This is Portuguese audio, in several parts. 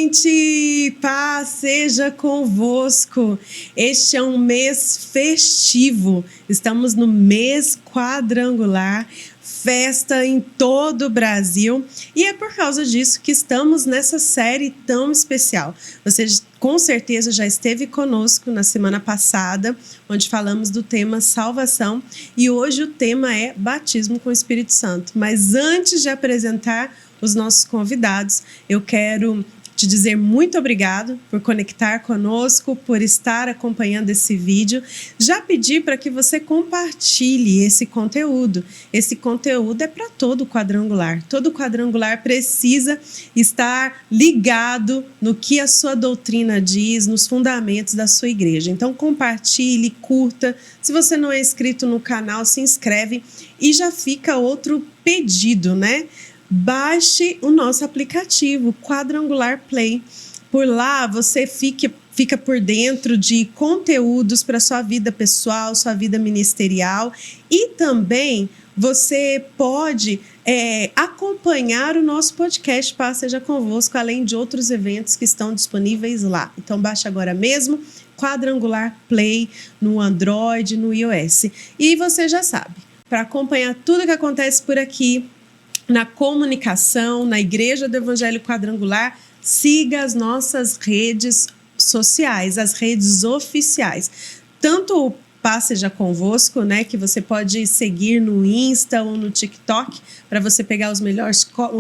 gente! Paz seja convosco! Este é um mês festivo. Estamos no mês quadrangular, festa em todo o Brasil. E é por causa disso que estamos nessa série tão especial. Você com certeza já esteve conosco na semana passada, onde falamos do tema salvação. E hoje o tema é batismo com o Espírito Santo. Mas antes de apresentar os nossos convidados, eu quero te dizer muito obrigado por conectar conosco, por estar acompanhando esse vídeo. Já pedi para que você compartilhe esse conteúdo. Esse conteúdo é para todo quadrangular. Todo quadrangular precisa estar ligado no que a sua doutrina diz, nos fundamentos da sua igreja. Então compartilhe, curta. Se você não é inscrito no canal, se inscreve. E já fica outro pedido, né? Baixe o nosso aplicativo Quadrangular Play. Por lá você fica por dentro de conteúdos para sua vida pessoal, sua vida ministerial, e também você pode acompanhar o nosso podcast Paz Seja Convosco, além de outros eventos que estão disponíveis lá. Então baixe agora mesmo Quadrangular Play no Android, no iOS. E você já sabe, para acompanhar tudo que acontece por aqui, na comunicação, na Igreja do Evangelho Quadrangular, siga as nossas redes sociais, as redes oficiais. Tanto o Paz Seja Convosco, né, que você pode seguir no Insta ou no TikTok, para você pegar os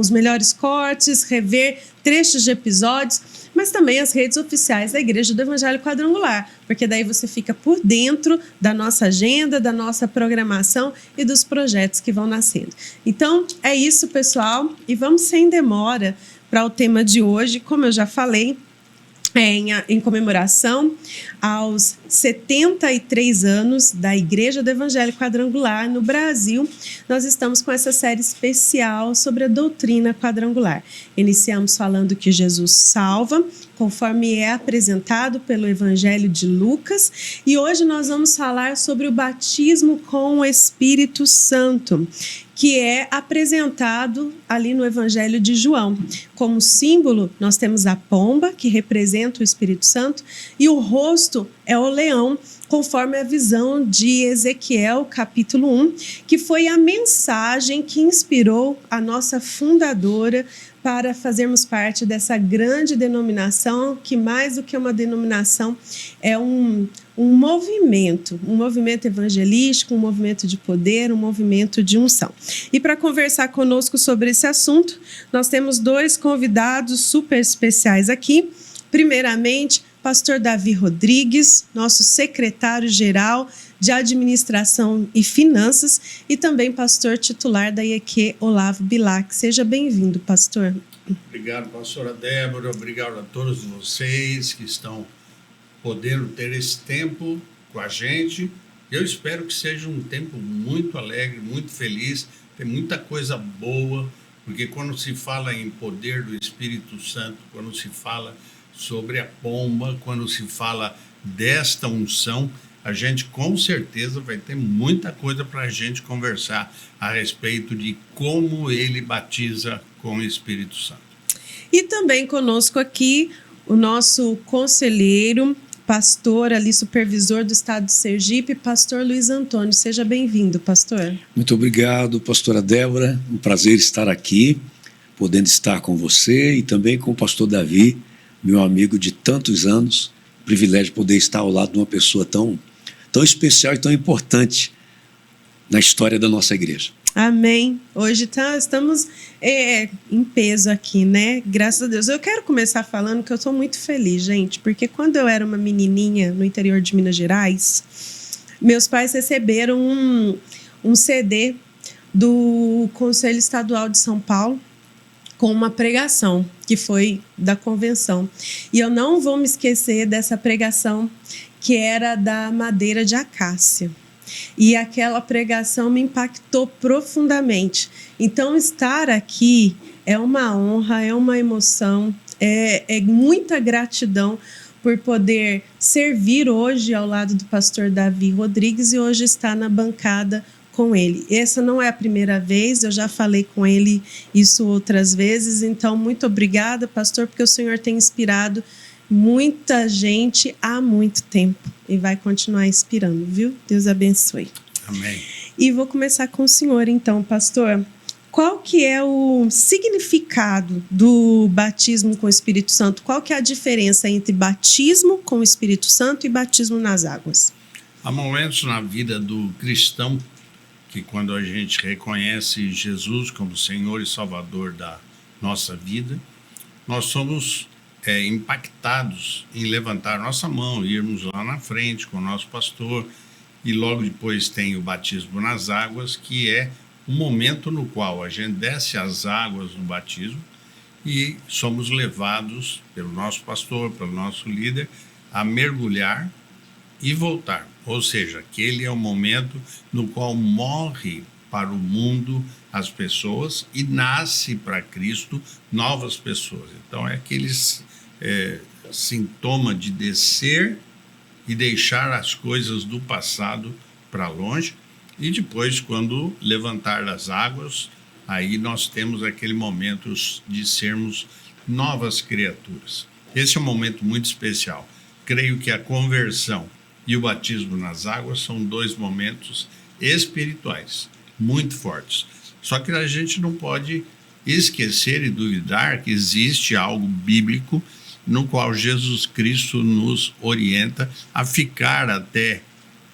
melhores cortes, rever trechos de episódios, mas também as redes oficiais da Igreja do Evangelho Quadrangular, porque daí você fica por dentro da nossa agenda, da nossa programação e dos projetos que vão nascendo. Então, é isso, pessoal, e vamos sem demora para o tema de hoje. Como eu já falei, em comemoração aos 73 anos da Igreja do Evangelho Quadrangular no Brasil, nós estamos com essa série especial sobre a doutrina quadrangular. Iniciamos falando que Jesus salva, conforme é apresentado pelo Evangelho de Lucas, e hoje nós vamos falar sobre o batismo com o Espírito Santo, que é apresentado ali no Evangelho de João. Como símbolo, nós temos a pomba, que representa o Espírito Santo, e o rosto é o leão, conforme a visão de Ezequiel, capítulo 1, que foi a mensagem que inspirou a nossa fundadora para fazermos parte dessa grande denominação, que mais do que uma denominação é um movimento evangelístico, um movimento de poder, um movimento de unção. E para conversar conosco sobre esse assunto, nós temos dois convidados super especiais aqui. Primeiramente, pastor Davi Rodrigues, nosso secretário-geral de Administração e Finanças, e também pastor titular da IEQ, Olavo Bilac. Seja bem-vindo, pastor. Obrigado, pastora Débora, obrigado a todos vocês que estão podendo ter esse tempo com a gente. Eu espero que seja um tempo muito alegre, muito feliz, tem muita coisa boa, porque quando se fala em poder do Espírito Santo, quando se fala sobre a pomba, quando se fala desta unção, a gente com certeza vai ter muita coisa para a gente conversar a respeito de como ele batiza com o Espírito Santo. E também conosco aqui o nosso conselheiro, pastor ali, supervisor do estado de Sergipe, pastor Luiz Antônio. Seja bem-vindo, pastor. Muito obrigado, pastora Débora. Um prazer estar aqui, podendo estar com você e também com o pastor Davi, meu amigo de tantos anos. Privilégio poder estar ao lado de uma pessoa tão especial e tão importante na história da nossa igreja. Amém. Hoje estamos em peso aqui, né? Graças a Deus. Eu quero começar falando que eu estou muito feliz, gente, porque quando eu era uma menininha no interior de Minas Gerais, meus pais receberam um CD do Conselho Estadual de São Paulo com uma pregação que foi da convenção. E eu não vou me esquecer dessa pregação, que era da madeira de acácia. E aquela pregação me impactou profundamente. Então, estar aqui é uma honra, é uma emoção, é muita gratidão por poder servir hoje ao lado do pastor Davi Rodrigues e hoje estar na bancada com ele. Essa não é a primeira vez, eu já falei com ele isso outras vezes, então muito obrigada, pastor, porque o Senhor tem inspirado muita gente há muito tempo e vai continuar inspirando, viu? Deus abençoe. Amém. E vou começar com o senhor, então, pastor. Qual que é o significado do batismo com o Espírito Santo? Qual que é a diferença entre batismo com o Espírito Santo e batismo nas águas? Há momentos na vida do cristão que, quando a gente reconhece Jesus como Senhor e Salvador da nossa vida, nós somos impactados em levantar nossa mão, irmos lá na frente com o nosso pastor, e logo depois tem o batismo nas águas, que é o momento no qual a gente desce as águas no batismo e somos levados pelo nosso pastor, pelo nosso líder, a mergulhar e voltar. Ou seja, aquele é o momento no qual morre para o mundo as pessoas e nasce para Cristo novas pessoas. Então é aquele sintoma de descer e deixar as coisas do passado para longe, e depois, quando levantar das águas, aí nós temos aquele momento de sermos novas criaturas. Esse é um momento muito especial. Creio que a conversão e o batismo nas águas são dois momentos espirituais muito fortes. Só que a gente não pode esquecer e duvidar que existe algo bíblico no qual Jesus Cristo nos orienta a ficar até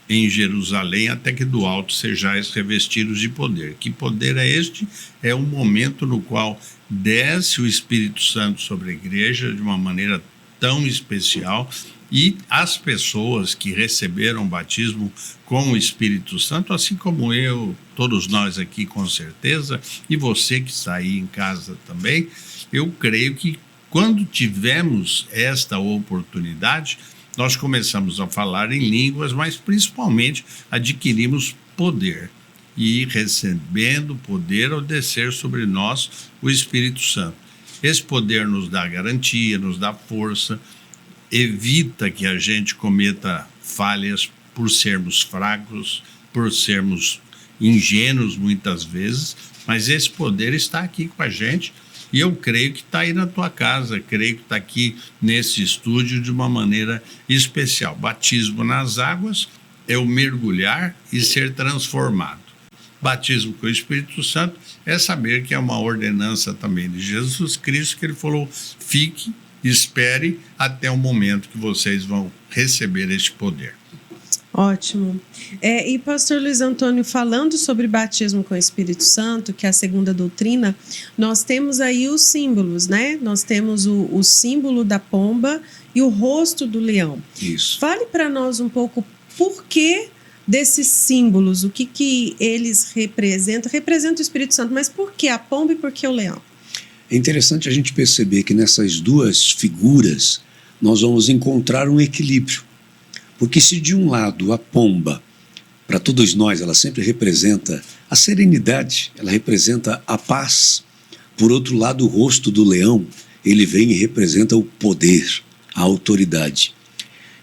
em Jerusalém, até que do alto sejais revestidos de poder. Que poder é este? É um momento no qual desce o Espírito Santo sobre a igreja de uma maneira tão especial, e as pessoas que receberam o batismo com o Espírito Santo, assim como eu, todos nós aqui com certeza, e você que está aí em casa também, eu creio que quando tivemos esta oportunidade, nós começamos a falar em línguas, mas principalmente adquirimos poder. E recebendo poder ao descer sobre nós o Espírito Santo. Esse poder nos dá garantia, nos dá força, evita que a gente cometa falhas por sermos fracos, por sermos ingênuos muitas vezes, mas esse poder está aqui com a gente. E eu creio que está aí na tua casa, creio que está aqui nesse estúdio de uma maneira especial. Batismo nas águas é o mergulhar e ser transformado. Batismo com o Espírito Santo é saber que é uma ordenança também de Jesus Cristo, que ele falou: fique, espere até o momento que vocês vão receber este poder. Ótimo. E pastor Luiz Antônio, falando sobre batismo com o Espírito Santo, que é a segunda doutrina, nós temos aí os símbolos, né? Nós temos o símbolo da pomba e o rosto do leão. Isso. Fale para nós um pouco por que desses símbolos, o que eles representam. Representa o Espírito Santo, mas por que a pomba e por que o leão? É interessante a gente perceber que nessas duas figuras nós vamos encontrar um equilíbrio. Porque se de um lado a pomba, para todos nós, ela sempre representa a serenidade, ela representa a paz. Por outro lado, o rosto do leão, ele vem e representa o poder, a autoridade.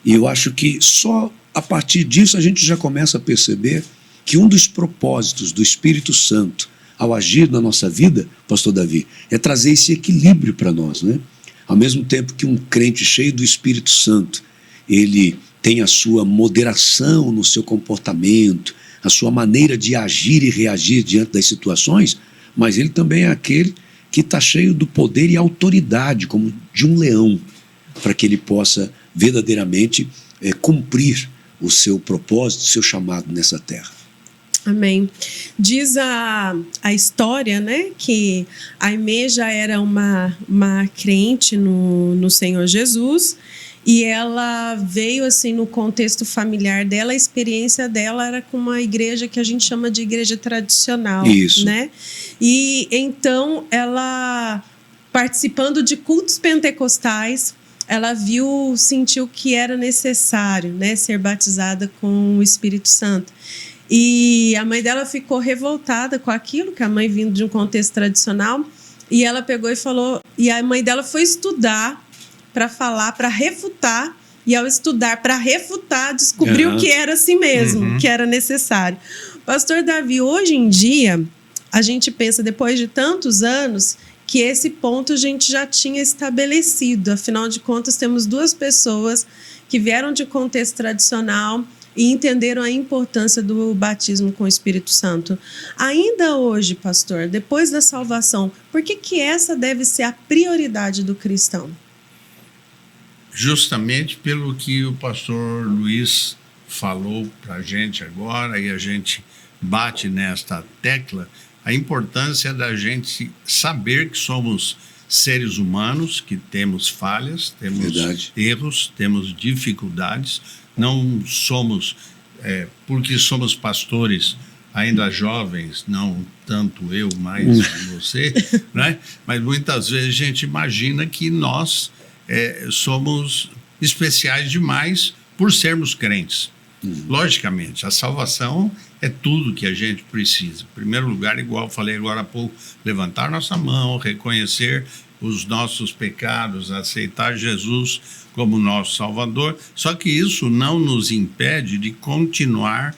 E eu acho que só a partir disso a gente já começa a perceber que um dos propósitos do Espírito Santo ao agir na nossa vida, pastor Davi, é trazer esse equilíbrio para nós, né? Ao mesmo tempo que um crente cheio do Espírito Santo, ele tem a sua moderação no seu comportamento, a sua maneira de agir e reagir diante das situações, mas ele também é aquele que está cheio do poder e autoridade, como de um leão, para que ele possa verdadeiramente cumprir o seu propósito, o seu chamado nessa terra. Amém. Diz a história, né, que a Aimee já era uma crente no Senhor Jesus, e ela veio assim no contexto familiar dela, a experiência dela era com uma igreja que a gente chama de igreja tradicional. Isso. Né? E então ela, participando de cultos pentecostais, ela sentiu que era necessário, né, ser batizada com o Espírito Santo. E a mãe dela ficou revoltada com aquilo, que a mãe vindo de um contexto tradicional, e ela pegou e falou, e a mãe dela foi estudar para falar, para refutar, e ao estudar para refutar, descobriu que era assim mesmo, que era necessário. Pastor Davi, hoje em dia, a gente pensa, depois de tantos anos, que esse ponto a gente já tinha estabelecido. Afinal de contas, temos duas pessoas que vieram de contexto tradicional e entenderam a importância do batismo com o Espírito Santo. Ainda hoje, pastor, depois da salvação, por que essa deve ser a prioridade do cristão? Justamente pelo que o pastor Luiz falou para a gente agora, e a gente bate nesta tecla, a importância da gente saber que somos seres humanos, que temos falhas, temos erros, temos dificuldades. Não somos, porque somos pastores ainda jovens, não tanto eu, mais você, né? Mas muitas vezes a gente imagina que nós somos especiais demais por sermos crentes. Logicamente, a salvação é tudo que a gente precisa. Em primeiro lugar, igual eu falei agora há pouco, levantar nossa mão, reconhecer os nossos pecados, aceitar Jesus como nosso Salvador. Só que isso não nos impede de continuar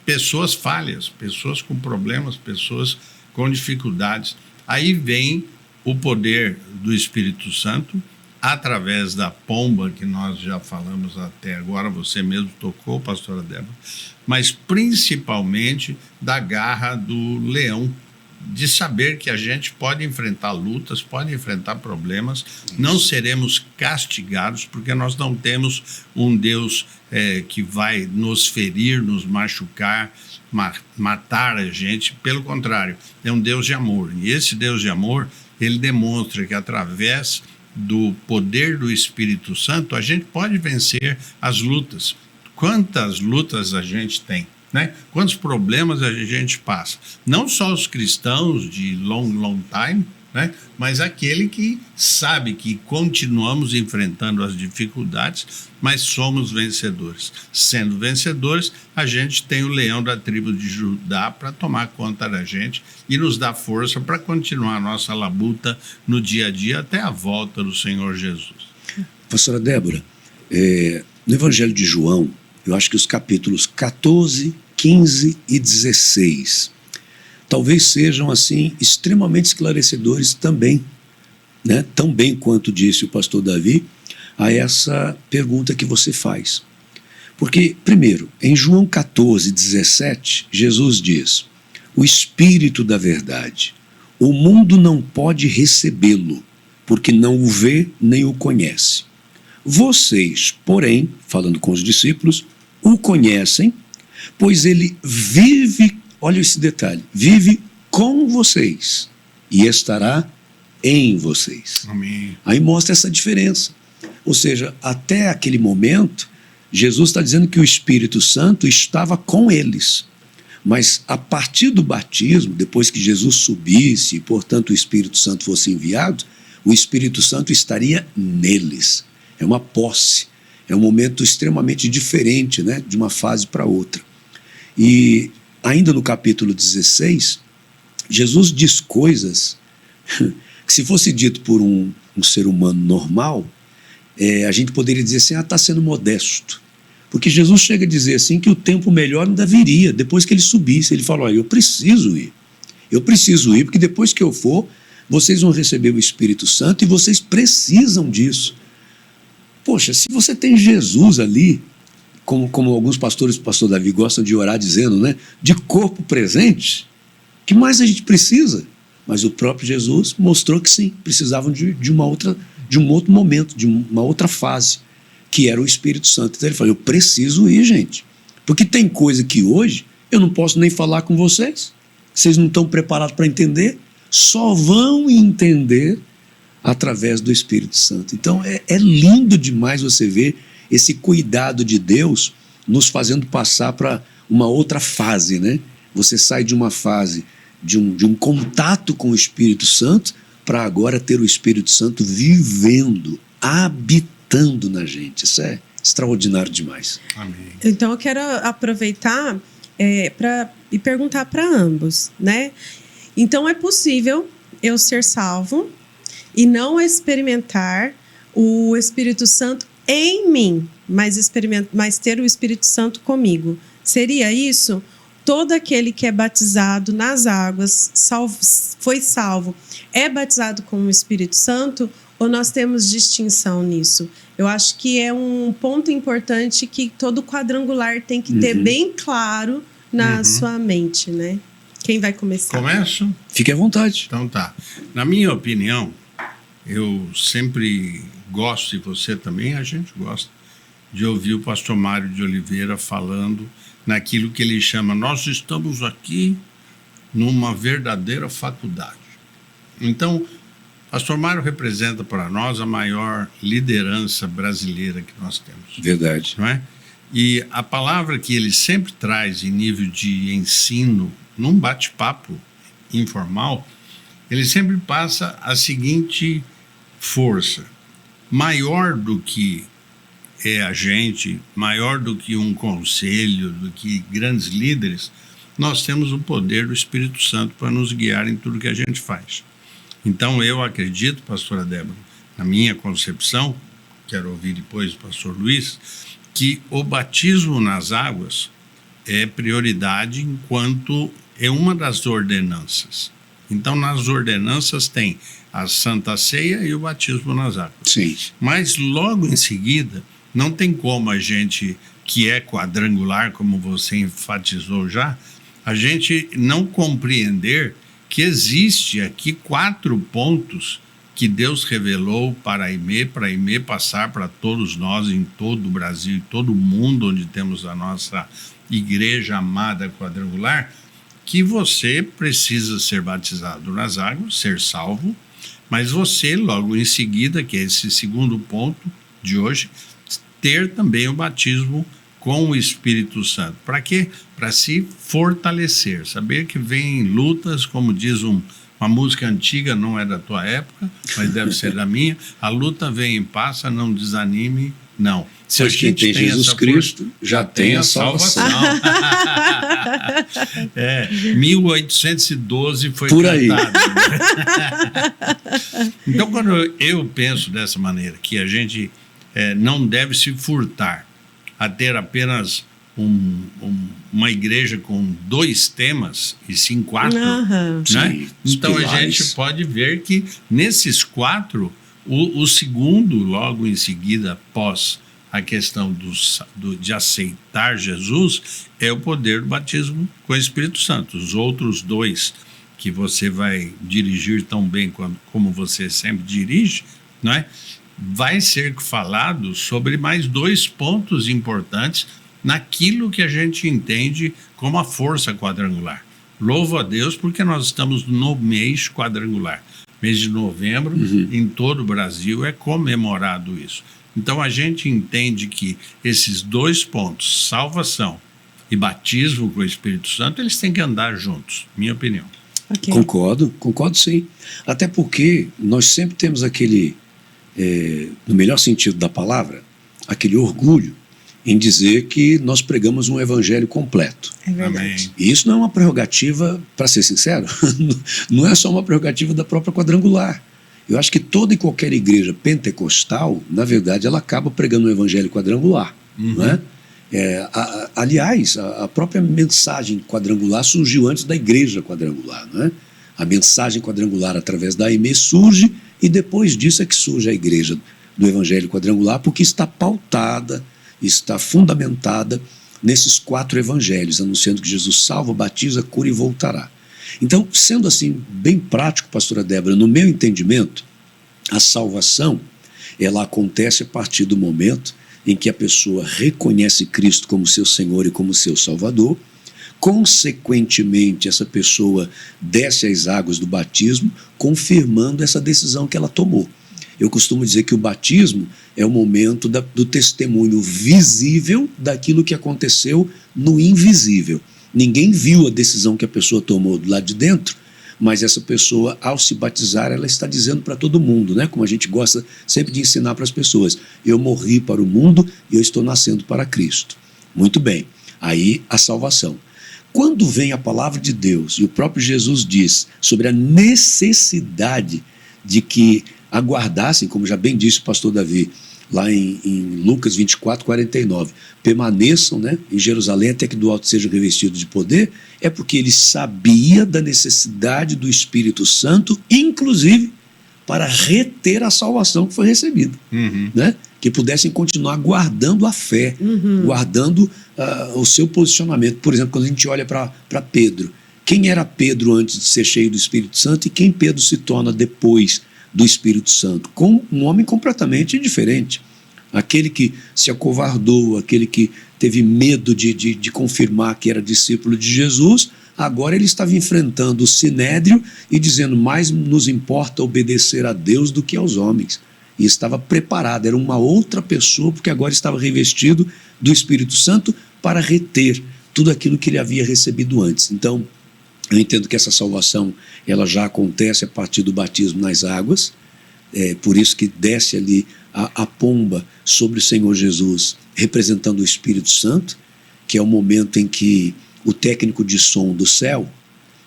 pessoas falhas, pessoas com problemas, pessoas com dificuldades. Aí vem o poder do Espírito Santo, através da pomba, que nós já falamos até agora, você mesmo tocou, pastora Débora, mas principalmente da garra do leão, de saber que a gente pode enfrentar lutas, pode enfrentar problemas, não seremos castigados, porque nós não temos um Deus que vai nos ferir, nos machucar, matar a gente. Pelo contrário, é um Deus de amor. E esse Deus de amor, ele demonstra que através do poder do Espírito Santo, a gente pode vencer as lutas. Quantas lutas a gente tem, né? Quantos problemas a gente passa. Não só os cristãos de long time, né? Mas aquele que sabe que continuamos enfrentando as dificuldades, mas somos vencedores. Sendo vencedores, a gente tem o leão da tribo de Judá para tomar conta da gente e nos dar força para continuar a nossa labuta no dia a dia até a volta do Senhor Jesus. Pastora Débora, no Evangelho de João, eu acho que os capítulos 14, 15 e 16 talvez sejam assim extremamente esclarecedores também, né? Tão bem quanto disse o pastor Davi, a essa pergunta que você faz. Porque, primeiro, em João 14, 17, Jesus diz: o Espírito da verdade, o mundo não pode recebê-lo, porque não o vê nem o conhece. Vocês, porém, falando com os discípulos, o conhecem, pois ele vive, olha esse detalhe, vive com vocês e estará em vocês. Amém. Aí mostra essa diferença. Ou seja, até aquele momento, Jesus está dizendo que o Espírito Santo estava com eles. Mas a partir do batismo, depois que Jesus subisse e, portanto, o Espírito Santo fosse enviado, o Espírito Santo estaria neles. É uma posse, é um momento extremamente diferente, né, de uma fase para outra. E ainda no capítulo 16, Jesus diz coisas que, se fosse dito por um ser humano normal, a gente poderia dizer assim, está sendo modesto. Porque Jesus chega a dizer assim que o tempo melhor ainda viria, depois que ele subisse. Ele fala, olha, eu preciso ir, porque depois que eu for, vocês vão receber o Espírito Santo e vocês precisam disso. Poxa, se você tem Jesus ali, como alguns pastores, o pastor Davi, gostam de orar dizendo, né, de corpo presente, o que mais a gente precisa? Mas o próprio Jesus mostrou que sim, precisavam de um outro momento, de uma outra fase, que era o Espírito Santo. Então ele falou, eu preciso ir, gente, porque tem coisa que hoje eu não posso nem falar com vocês não estão preparados para entender, só vão entender através do Espírito Santo. Então é lindo demais você ver esse cuidado de Deus nos fazendo passar para uma outra fase, né? Você sai de uma fase de um contato com o Espírito Santo para agora ter o Espírito Santo vivendo, habitando na gente. Isso é extraordinário demais. Amém. Então eu quero aproveitar e perguntar para ambos, né? Então é possível eu ser salvo e não experimentar o Espírito Santo em mim, mas ter o Espírito Santo comigo. Seria isso? todo aquele que é batizado nas águas, foi salvo, é batizado com o Espírito Santo, ou nós temos distinção nisso? Eu acho que é um ponto importante que todo quadrangular tem que ter bem claro na sua mente, né? Quem vai começar? Começo? Fique à vontade. Então tá. Na minha opinião, eu sempre gosto, e você também, a gente gosta, de ouvir o pastor Mário de Oliveira falando naquilo que ele chama, nós estamos aqui numa verdadeira faculdade. Então, pastor Mário representa para nós a maior liderança brasileira que nós temos. Verdade. Não é? E a palavra que ele sempre traz em nível de ensino, num bate-papo informal, ele sempre passa a seguinte força: maior do que é a gente, maior do que um conselho, do que grandes líderes, nós temos o poder do Espírito Santo para nos guiar em tudo que a gente faz. Então eu acredito, pastora Débora, na minha concepção, quero ouvir depois do pastor Luiz, que o batismo nas águas é prioridade enquanto é uma das ordenanças. Então, nas ordenanças tem a Santa Ceia e o batismo nas águas. Sim. Mas logo em seguida, não tem como a gente, que é quadrangular, como você enfatizou já, a gente não compreender que existe aqui 4 pontos que Deus revelou para a IME passar para todos nós em todo o Brasil, em todo o mundo onde temos a nossa igreja amada quadrangular, que você precisa ser batizado nas águas, ser salvo, mas você, logo em seguida, que é esse segundo ponto de hoje, ter também o batismo com o Espírito Santo. Para quê? Para se fortalecer, saber que vem lutas, como diz uma música antiga, não é da tua época, mas deve ser da minha, a luta vem e passa, não desanime, não. Se a gente tem Jesus Cristo, já tem a salvação. 1812 foi por aí. cantado. Então, quando eu penso dessa maneira, que a gente não deve se furtar a ter apenas uma igreja com 2 temas, e sim 4, né? Sim, Então a gente pode ver que nesses 4, o segundo, logo em seguida, após a questão de aceitar Jesus, é o poder do batismo com o Espírito Santo. Os outros 2 que você vai dirigir tão bem como você sempre dirige, não é? Vai ser falado sobre mais 2 pontos importantes naquilo que a gente entende como a força quadrangular. Louvo a Deus porque nós estamos no mês quadrangular. Mês de novembro, em todo o Brasil, é comemorado isso. Então a gente entende que esses 2 pontos, salvação e batismo com o Espírito Santo, eles têm que andar juntos, minha opinião. Okay. Concordo sim. Até porque nós sempre temos aquele, no melhor sentido da palavra, aquele orgulho em dizer que nós pregamos um evangelho completo. É verdade. Amém. E isso não é uma prerrogativa, para ser sincero, não é só uma prerrogativa da própria quadrangular. Eu acho que toda e qualquer igreja pentecostal, na verdade, ela acaba pregando um evangelho quadrangular. Não é? Aliás, a própria mensagem quadrangular surgiu antes da igreja quadrangular. Não é? A mensagem quadrangular através da AIME surge e depois disso é que surge a igreja do evangelho quadrangular, porque está pautada, está fundamentada nesses 4 evangelhos, anunciando que Jesus salva, batiza, cura e voltará. Então, sendo assim bem prático, pastora Débora, no meu entendimento, a salvação, ela acontece a partir do momento em que a pessoa reconhece Cristo como seu Senhor e como seu Salvador. Consequentemente, essa pessoa desce às águas do batismo, confirmando essa decisão que ela tomou. Eu costumo dizer que o batismo é o momento do testemunho visível daquilo que aconteceu no invisível. Ninguém viu a decisão que a pessoa tomou do lado de dentro, mas essa pessoa, ao se batizar, ela está dizendo para todo mundo, né? Como a gente gosta sempre de ensinar para as pessoas: eu morri para o mundo e eu estou nascendo para Cristo. Muito bem, aí a salvação. Quando vem a palavra de Deus e o próprio Jesus diz sobre a necessidade de que aguardassem, como já bem disse o pastor Davi, lá em Lucas 24, 49, permaneçam, né, em Jerusalém até que do alto sejam revestidos de poder, é porque ele sabia da necessidade do Espírito Santo, inclusive para reter a salvação que foi recebida, né? Que pudessem continuar guardando a fé, guardando o seu posicionamento. Por exemplo, quando a gente olha para Pedro, quem era Pedro antes de ser cheio do Espírito Santo e quem Pedro se torna depois do Espírito Santo? Com um homem completamente diferente. Aquele que se acovardou, aquele que teve medo de confirmar que era discípulo de Jesus, agora ele estava enfrentando o Sinédrio e dizendo: mais nos importa obedecer a Deus do que aos homens. E estava preparado, era uma outra pessoa, porque agora estava revestido do Espírito Santo para reter tudo aquilo que ele havia recebido antes. Então, eu entendo que essa salvação ela já acontece a partir do batismo nas águas, por isso que desce ali a pomba sobre o Senhor Jesus, representando o Espírito Santo, que é o momento em que o técnico de som do céu,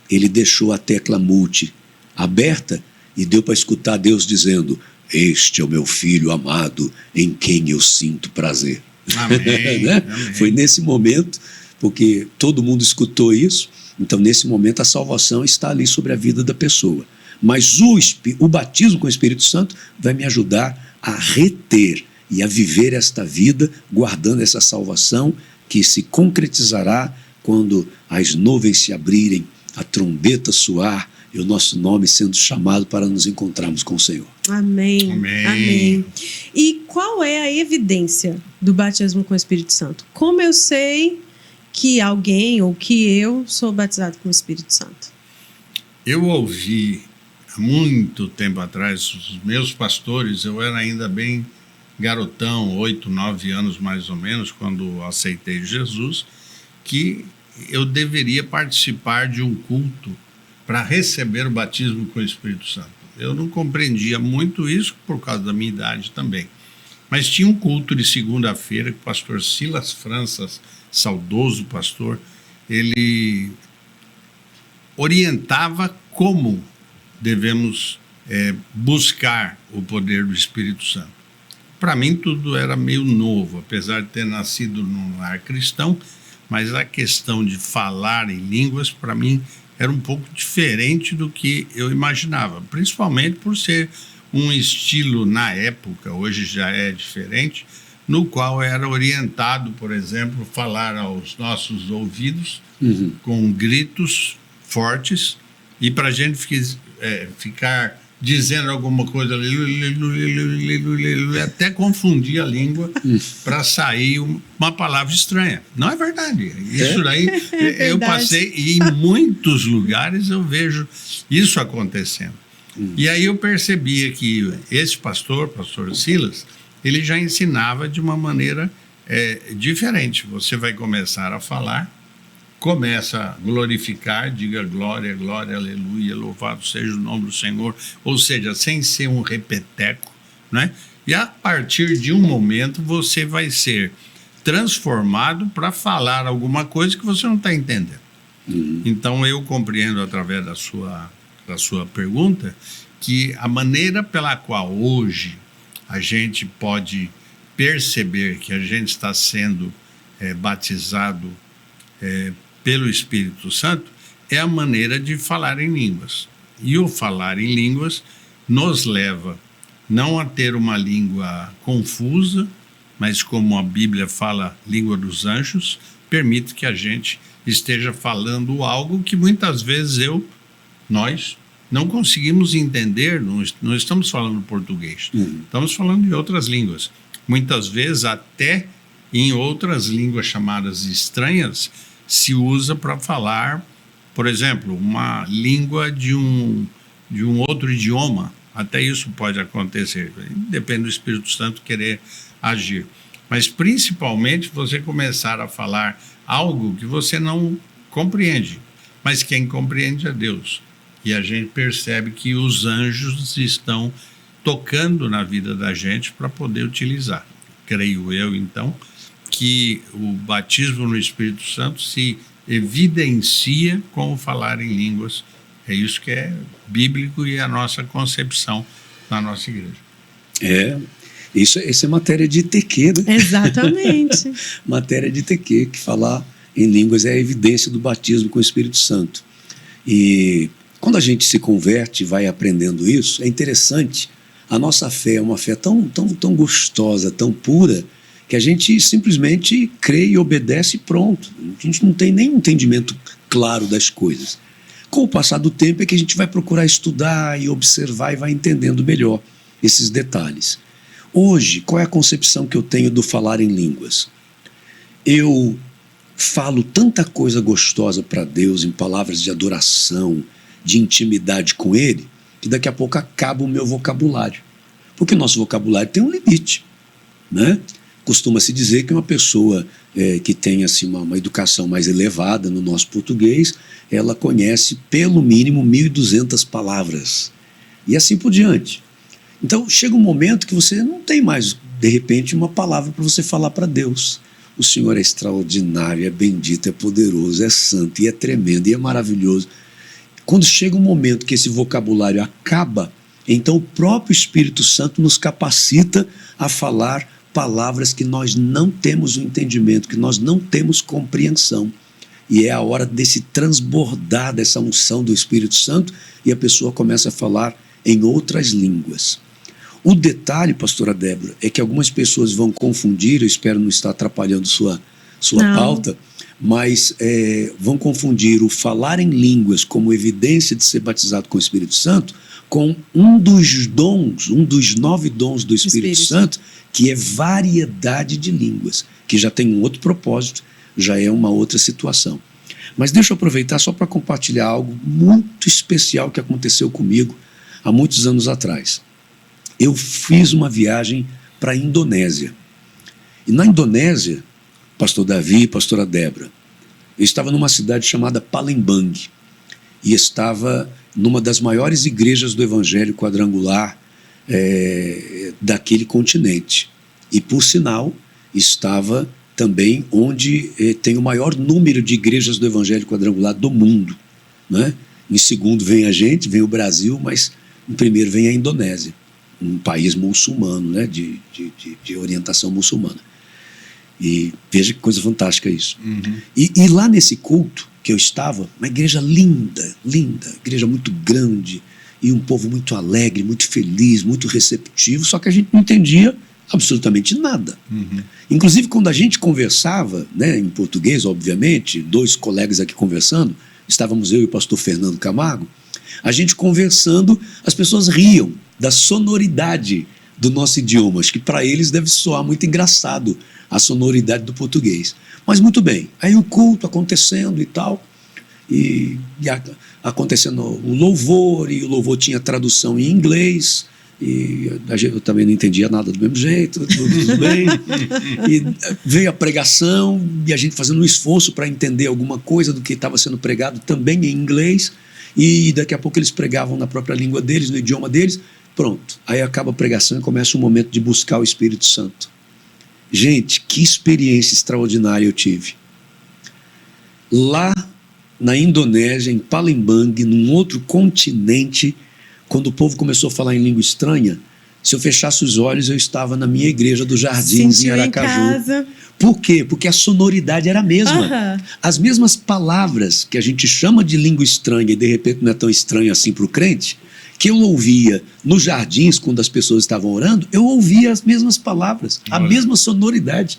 ele deixou a tecla multi aberta e deu para escutar Deus dizendo: este é o meu filho amado, em quem eu sinto prazer. Amém, né? amém. Foi nesse momento, porque todo mundo escutou isso, então nesse momento a salvação está ali sobre a vida da pessoa. Mas o batismo com o Espírito Santo vai me ajudar a reter e a viver esta vida, guardando essa salvação que se concretizará quando as nuvens se abrirem, a trombeta soar e o nosso nome sendo chamado para nos encontrarmos com o Senhor. Amém. Amém. Amém. E qual é a evidência do batismo com o Espírito Santo? Como eu sei que alguém ou que eu sou batizado com o Espírito Santo? Eu ouvi há muito tempo atrás os meus pastores, eu era ainda bem garotão, 8, 9 anos mais ou menos, quando aceitei Jesus, que eu deveria participar de um culto para receber o batismo com o Espírito Santo. Eu não compreendia muito isso por causa da minha idade também. Mas tinha um culto de segunda-feira que o pastor Silas Franças, saudoso pastor, ele orientava como devemos buscar o poder do Espírito Santo. Para mim tudo era meio novo, apesar de ter nascido num lar cristão, mas a questão de falar em línguas, para mim, era um pouco diferente do que eu imaginava, principalmente por ser um estilo na época, hoje já é diferente, no qual era orientado, por exemplo, falar aos nossos ouvidos com gritos fortes e para a gente ficar dizendo alguma coisa até confundir a língua para sair uma palavra estranha. Não é verdade. Isso daí eu passei e em muitos lugares eu vejo isso acontecendo. E aí eu percebia que esse pastor Silas, ele já ensinava de uma maneira diferente. Você vai começar a falar, começa a glorificar, diga glória, glória, aleluia, louvado seja o nome do Senhor, ou seja, sem ser um repeteco, né? E a partir de um momento você vai ser transformado para falar alguma coisa que você não está entendendo. Então eu compreendo através da sua pergunta que a maneira pela qual hoje a gente pode perceber que a gente está sendo batizado pelo Espírito Santo é a maneira de falar em línguas. E o falar em línguas nos leva não a ter uma língua confusa, mas como a Bíblia fala, língua dos anjos, permite que a gente esteja falando algo que muitas vezes nós não conseguimos entender, não estamos falando português, estamos falando de outras línguas. Muitas vezes até em outras línguas chamadas estranhas, se usa para falar, por exemplo, uma língua de um outro idioma. Até isso pode acontecer, depende do Espírito Santo querer agir. Mas principalmente você começar a falar algo que você não compreende, mas quem compreende é Deus. E a gente percebe que os anjos estão tocando na vida da gente para poder utilizar. Creio eu, então, que o batismo no Espírito Santo se evidencia com o falar em línguas. É isso que é bíblico e a nossa concepção na nossa igreja. Isso é matéria de ITQ, né? Exatamente. Matéria de ITQ, que falar em línguas é a evidência do batismo com o Espírito Santo. E quando a gente se converte e vai aprendendo isso, é interessante. A nossa fé é uma fé tão gostosa, tão pura, que a gente simplesmente crê e obedece e pronto. A gente não tem nem um entendimento claro das coisas. Com o passar do tempo é que a gente vai procurar estudar e observar e vai entendendo melhor esses detalhes. Hoje, qual é a concepção que eu tenho do falar em línguas? Eu falo tanta coisa gostosa para Deus em palavras de adoração, de intimidade com Ele, que daqui a pouco acaba o meu vocabulário. Porque o nosso vocabulário tem um limite, né? Costuma-se dizer que uma pessoa que tem assim, uma educação mais elevada no nosso português, ela conhece pelo mínimo 1.200 palavras. E assim por diante. Então chega um momento que você não tem mais, de repente, uma palavra para você falar para Deus. O Senhor é extraordinário, é bendito, é poderoso, é santo, e é tremendo, e é maravilhoso. Quando chega um momento que esse vocabulário acaba, então o próprio Espírito Santo nos capacita a falar palavras que nós não temos o entendimento, que nós não temos compreensão. E é a hora desse transbordar dessa unção do Espírito Santo e a pessoa começa a falar em outras línguas. O detalhe, pastora Débora, é que algumas pessoas vão confundir, eu espero não estar atrapalhando sua pauta, mas vão confundir o falar em línguas como evidência de ser batizado com o Espírito Santo com um dos 9 dons do Espírito Santo, que é variedade de línguas, que já tem um outro propósito, já é uma outra situação. Mas deixa eu aproveitar só para compartilhar algo muito especial que aconteceu comigo há muitos anos atrás. Eu fiz uma viagem para a Indonésia. E na Indonésia, pastor Davi e pastora Débora, eu estava numa cidade chamada Palembang e estava numa das maiores igrejas do Evangelho Quadrangular daquele continente. E, por sinal, estava também onde tem o maior número de igrejas do Evangelho Quadrangular do mundo, né? Em segundo vem a gente, vem o Brasil, mas em primeiro vem a Indonésia, um país muçulmano, né? de orientação muçulmana. E veja que coisa fantástica isso. Uhum. E lá nesse culto que eu estava, uma igreja linda, igreja muito grande, e um povo muito alegre, muito feliz, muito receptivo, só que a gente não entendia absolutamente nada. Uhum. Inclusive, quando a gente conversava, né, em português, obviamente, 2 colegas aqui conversando, estávamos eu e o pastor Fernando Camargo, a gente conversando, as pessoas riam da sonoridade do nosso idioma, acho que para eles deve soar muito engraçado a sonoridade do português. Mas muito bem, aí o culto acontecendo e tal, e acontecendo o louvor, e o louvor tinha tradução em inglês, e eu também não entendia nada do mesmo jeito, tudo bem. E veio a pregação, e a gente fazendo um esforço para entender alguma coisa do que estava sendo pregado também em inglês, e daqui a pouco eles pregavam na própria língua deles, no idioma deles. Pronto, aí acaba a pregação e começa o momento de buscar o Espírito Santo. Gente, que experiência extraordinária eu tive. Lá na Indonésia, em Palembang, num outro continente, quando o povo começou a falar em língua estranha, se eu fechasse os olhos, eu estava na minha igreja dos Jardins, em Aracaju. Em casa. Por quê? Porque a sonoridade era a mesma. Uhum. As mesmas palavras que a gente chama de língua estranha e de repente não é tão estranho assim para o crente, que eu ouvia nos jardins, quando as pessoas estavam orando, eu ouvia as mesmas palavras, a mesma sonoridade.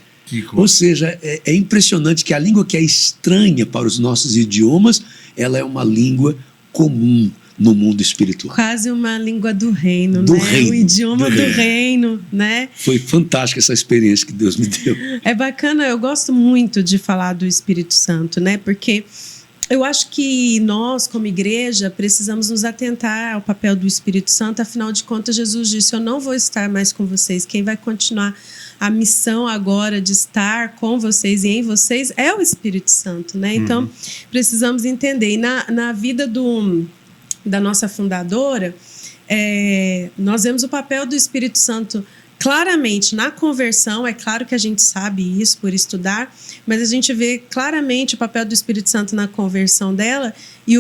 Ou seja, é impressionante que a língua que é estranha para os nossos idiomas, ela é uma língua comum no mundo espiritual. Quase uma língua do reino, do né? Reino, o idioma do reino, né? Foi fantástica essa experiência que Deus me deu. É bacana, eu gosto muito de falar do Espírito Santo, né? Porque eu acho que nós, como igreja, precisamos nos atentar ao papel do Espírito Santo. Afinal de contas, Jesus disse: eu não vou estar mais com vocês. Quem vai continuar a missão agora de estar com vocês e em vocês é o Espírito Santo, né? Então, precisamos entender. E na vida da nossa fundadora, nós vemos o papel do Espírito Santo claramente na conversão. É claro que a gente sabe isso por estudar, mas a gente vê claramente o papel do Espírito Santo na conversão dela e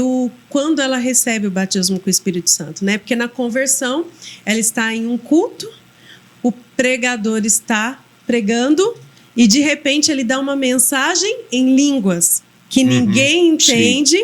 quando ela recebe o batismo com o Espírito Santo, né? Porque na conversão ela está em um culto, o pregador está pregando e de repente ele dá uma mensagem em línguas que ninguém entende,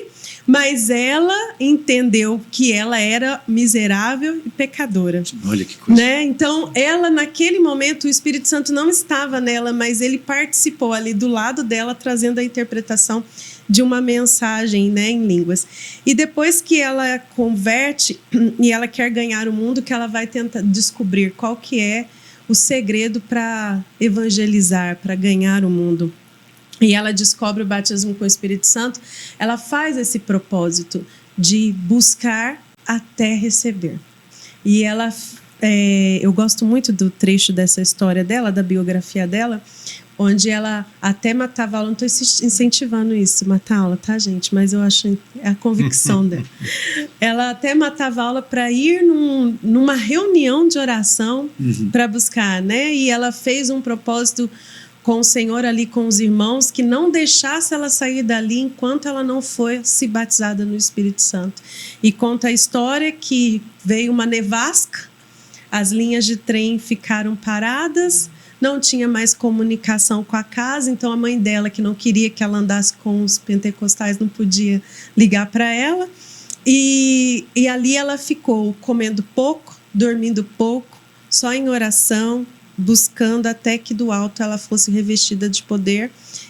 mas ela entendeu que ela era miserável e pecadora. Olha que coisa. Né? Então, ela, naquele momento, o Espírito Santo não estava nela, mas ele participou ali do lado dela, trazendo a interpretação de uma mensagem, né, em línguas. E depois que ela converte e ela quer ganhar o mundo, que ela vai tentar descobrir qual que é o segredo para evangelizar, para ganhar o mundo. E ela descobre o batismo com o Espírito Santo, ela faz esse propósito de buscar até receber. E ela, eu gosto muito do trecho dessa história dela, da biografia dela, onde ela até matava aula. Não estou incentivando isso, matar aula, tá, gente? Mas eu acho a convicção dela. Ela até matava aula para ir numa reunião de oração para buscar, né? E ela fez um propósito com o Senhor ali, com os irmãos, que não deixasse ela sair dali enquanto ela não fosse batizada no Espírito Santo. E conta a história que veio uma nevasca, as linhas de trem ficaram paradas, não tinha mais comunicação com a casa, então a mãe dela, que não queria que ela andasse com os pentecostais, não podia ligar para ela. E ali ela ficou comendo pouco, dormindo pouco, só em oração, buscando até que do alto ela fosse revestida de poder.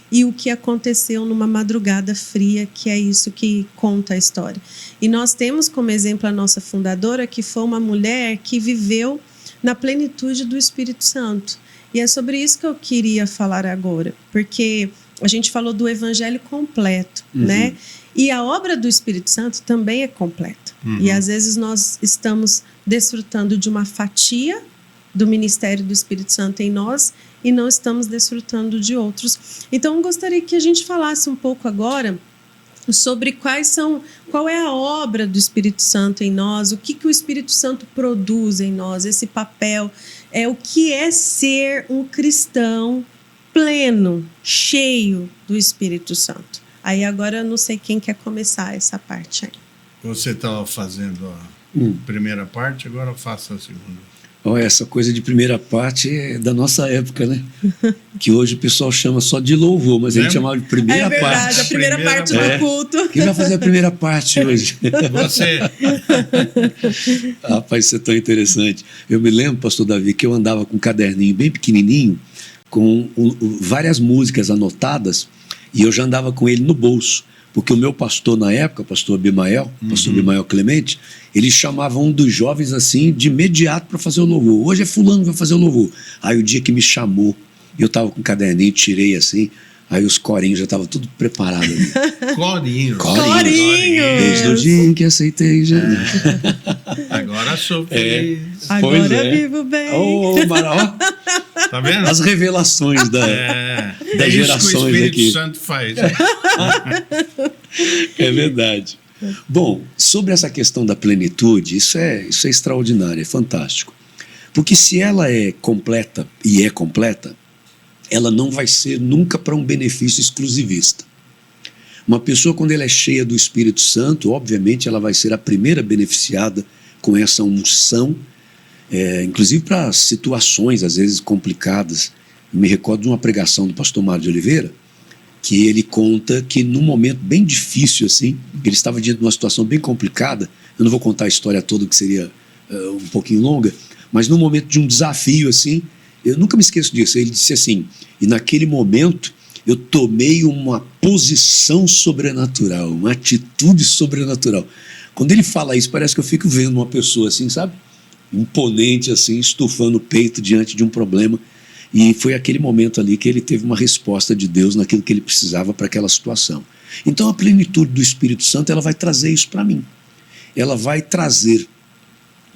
E o que aconteceu numa madrugada fria, que é isso que conta a história. E nós temos como exemplo a nossa fundadora, que foi uma mulher que viveu na plenitude do Espírito Santo. E é sobre isso que eu queria falar agora, porque a gente falou do evangelho completo, né? E a obra do Espírito Santo também é completa. E às vezes nós estamos desfrutando de uma fatia do ministério do Espírito Santo em nós e não estamos desfrutando de outros. Então, eu gostaria que a gente falasse um pouco agora sobre qual é a obra do Espírito Santo em nós, o que o Espírito Santo produz em nós, esse papel, o que é ser um cristão pleno, cheio do Espírito Santo. Aí agora eu não sei quem quer começar essa parte aí. Você estava fazendo a primeira parte, agora faça a segunda. Essa coisa de primeira parte é da nossa época, né? Que hoje o pessoal chama só de louvor, mas a gente chamava de primeira parte. É verdade, a primeira parte do culto. Quem vai fazer a primeira parte hoje? Você. Rapaz, isso é tão interessante. Eu me lembro, pastor Davi, que eu andava com um caderninho bem pequenininho, com várias músicas anotadas, e eu já andava com ele no bolso. Porque o meu pastor na época, o pastor Abimael, pastor Abimael Clemente, ele chamava um dos jovens assim de imediato para fazer o louvor. Hoje é fulano que vai fazer o louvor. Aí o dia que me chamou, eu estava com um caderninho, tirei assim, aí os corinhos já estavam tudo preparado ali. Corinhos. Desde o dia em que aceitei já. Agora sou feliz. Agora eu vivo bem. Maravilha. Tá vendo? As revelações das gerações que o Espírito aqui. Santo faz. É verdade. Bom, sobre essa questão da plenitude, isso é extraordinário, é fantástico. Porque se ela é completa, e é completa, ela não vai ser nunca para um benefício exclusivista. Uma pessoa, quando ela é cheia do Espírito Santo, obviamente ela vai ser a primeira beneficiada com essa unção, inclusive para situações, às vezes, complicadas. Eu me recordo de uma pregação do pastor Mário de Oliveira, que ele conta que num momento bem difícil, assim, ele estava diante de uma situação bem complicada. Eu não vou contar a história toda, que seria um pouquinho longa, mas num momento de um desafio, assim, eu nunca me esqueço disso. Ele disse assim, e naquele momento eu tomei uma posição sobrenatural, uma atitude sobrenatural. Quando ele fala isso, parece que eu fico vendo uma pessoa assim, sabe? Imponente, assim, estufando o peito diante de um problema. E foi aquele momento ali que ele teve uma resposta de Deus naquilo que ele precisava para aquela situação. Então a plenitude do Espírito Santo, ela vai trazer isso para mim. Ela vai trazer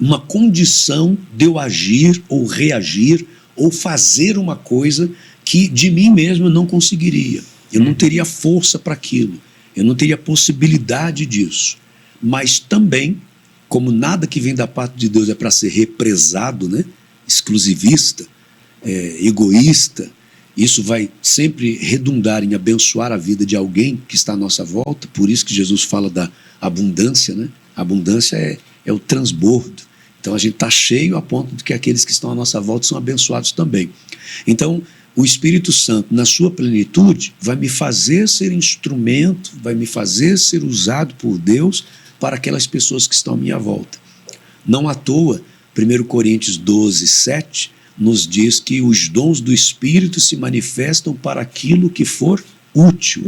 uma condição de eu agir ou reagir ou fazer uma coisa que de mim mesmo eu não conseguiria. Eu não teria força para aquilo. Eu não teria possibilidade disso. Mas também, como nada que vem da parte de Deus é para ser represado, né? Exclusivista, egoísta, isso vai sempre redundar em abençoar a vida de alguém que está à nossa volta. Por isso que Jesus fala da abundância, né? A abundância é o transbordo. Então a gente está cheio a ponto de que aqueles que estão à nossa volta são abençoados também. Então o Espírito Santo, na sua plenitude, vai me fazer ser instrumento, vai me fazer ser usado por Deus para aquelas pessoas que estão à minha volta. Não à toa, 1 Coríntios 12, 7, nos diz que os dons do Espírito se manifestam para aquilo que for útil,